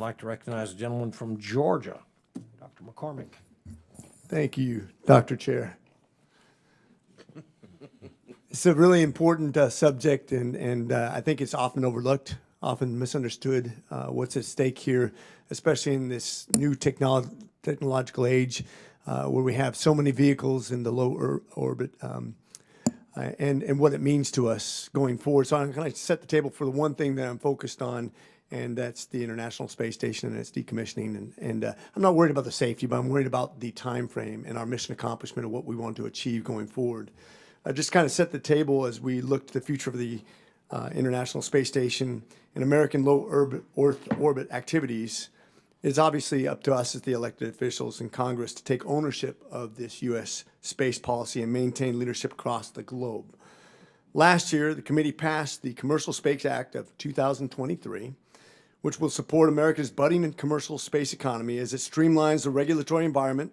I'd like to recognize a gentleman from Georgia, Dr. McCormick. Thank you, Dr. Chair. It's a really important subject, and I think it's often overlooked, often misunderstood what's at stake here, especially in this new technological age where we have so many vehicles in the low orbit and what it means to us going forward. So I'm going to set the table for the one thing that I'm focused on, and that's the International Space Station and its decommissioning. And I'm not worried about the safety, but I'm worried about the time frame and our mission accomplishment of what we want to achieve going forward. Just kind of set the table as we look to the future of the International Space Station and American low Earth orbit activities. It's obviously up to us as the elected officials in Congress to take ownership of this U.S. space policy and maintain leadership across the globe. Last year, the committee passed the Commercial Space Act of 2023, which will support America's budding and commercial space economy as it streamlines the regulatory environment,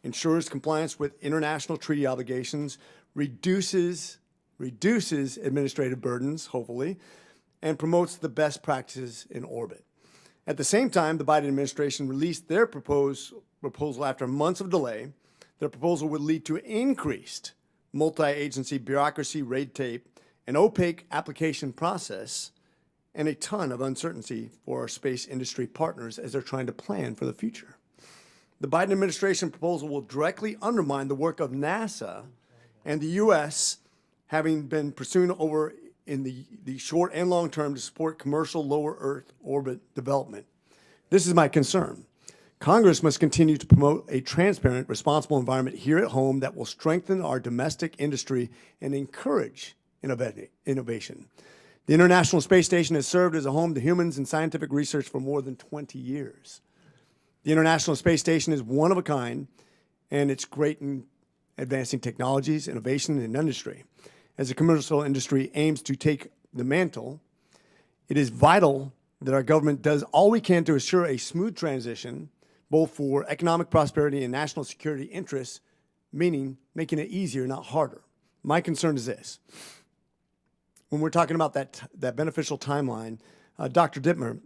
ensures compliance with international treaty obligations, reduces administrative burdens, hopefully, and promotes the best practices in orbit. At the same time, the Biden administration released their proposal after months of delay. Their proposal would lead to increased multi-agency bureaucracy, red tape, an opaque application process, and a ton of uncertainty for our space industry partners as they're trying to plan for the future. The Biden administration proposal will directly undermine the work of NASA and the U.S. having been pursuing over in the short and long term to support commercial lower Earth orbit development. This is my concern. Congress must continue to promote a transparent, responsible environment here at home that will strengthen our domestic industry and encourage innovation. The International Space Station has served as a home to humans and scientific research for more than 20 years. The International Space Station is one of a kind, and it's great in advancing technologies, innovation, and industry. As the commercial industry aims to take the mantle, it is vital that our government does all we can to assure a smooth transition, both for economic prosperity and national security interests, meaning making it easier, not harder. My concern is this. When we're talking about that beneficial timeline, Dr. Dittmer,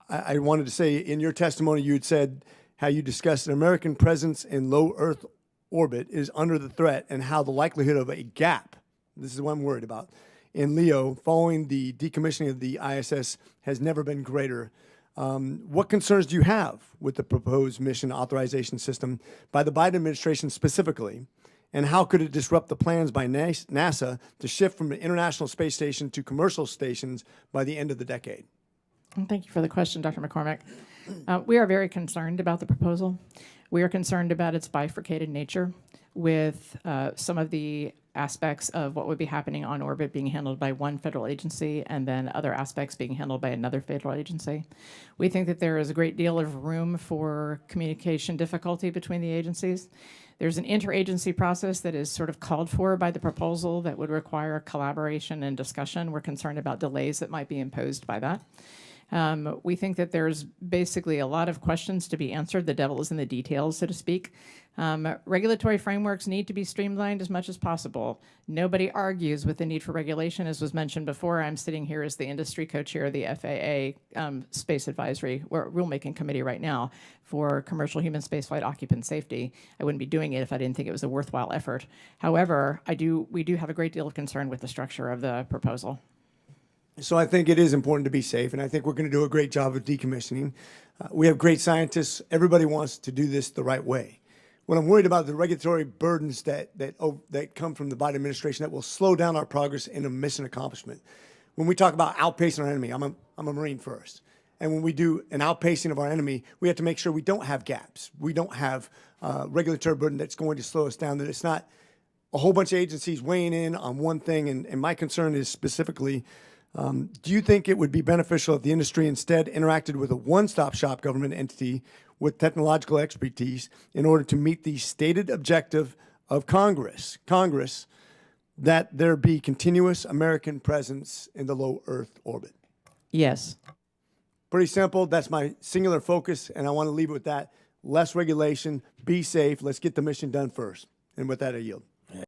I wanted to say in your testimony you had said how you discussed an American presence in low Earth orbit is under the threat and how the likelihood of a gap, this is what I'm worried about, in LEO following the decommissioning of the ISS has never been greater. What concerns do you have with the proposed mission authorization system by the Biden administration specifically? And how could it disrupt the plans by NASA to shift from the International Space Station to commercial stations by the end of the decade? Thank you for the question, Dr. McCormick. We are very concerned about the proposal. We are concerned about its bifurcated nature with some of the aspects of what would be happening on orbit being handled by one federal agency and then other aspects being handled by another federal agency. We think that there is a great deal of room for communication difficulty between the agencies. There's an interagency process that is sort of called for by the proposal that would require collaboration and discussion. We're concerned about delays that might be imposed by that. We think that there's basically a lot of questions to be answered. The devil is in the details, so to speak. Regulatory frameworks need to be streamlined as much as possible. Nobody argues with the need for regulation. As was mentioned before, I'm sitting here as the industry co-chair of the FAA Space Advisory Rulemaking Committee right now for commercial human spaceflight occupant safety. I wouldn't be doing it if I didn't think it was a worthwhile effort. However, we do have a great deal of concern with the structure of the proposal. So I think it is important to be safe, and I think we're going to do a great job of decommissioning. We have great scientists. Everybody wants to do this the right way. What I'm worried about are the regulatory burdens that come from the Biden administration that will slow down our progress in a mission accomplishment. When we talk about outpacing our enemy, I'm a Marine first. And when we do an outpacing of our enemy, we have to make sure we don't have gaps. We don't have regulatory burden that's going to slow us down, that it's not a whole bunch of agencies weighing in on one thing. And my concern is specifically, do you think it would be beneficial if the industry instead interacted with a one-stop shop government entity with technological expertise in order to meet the stated objective of Congress that there be continuous American presence in the low Earth orbit? Yes. Pretty simple. That's my singular focus, and I want to leave it with that. Less regulation, be safe. Let's get the mission done first. And with that, I yield.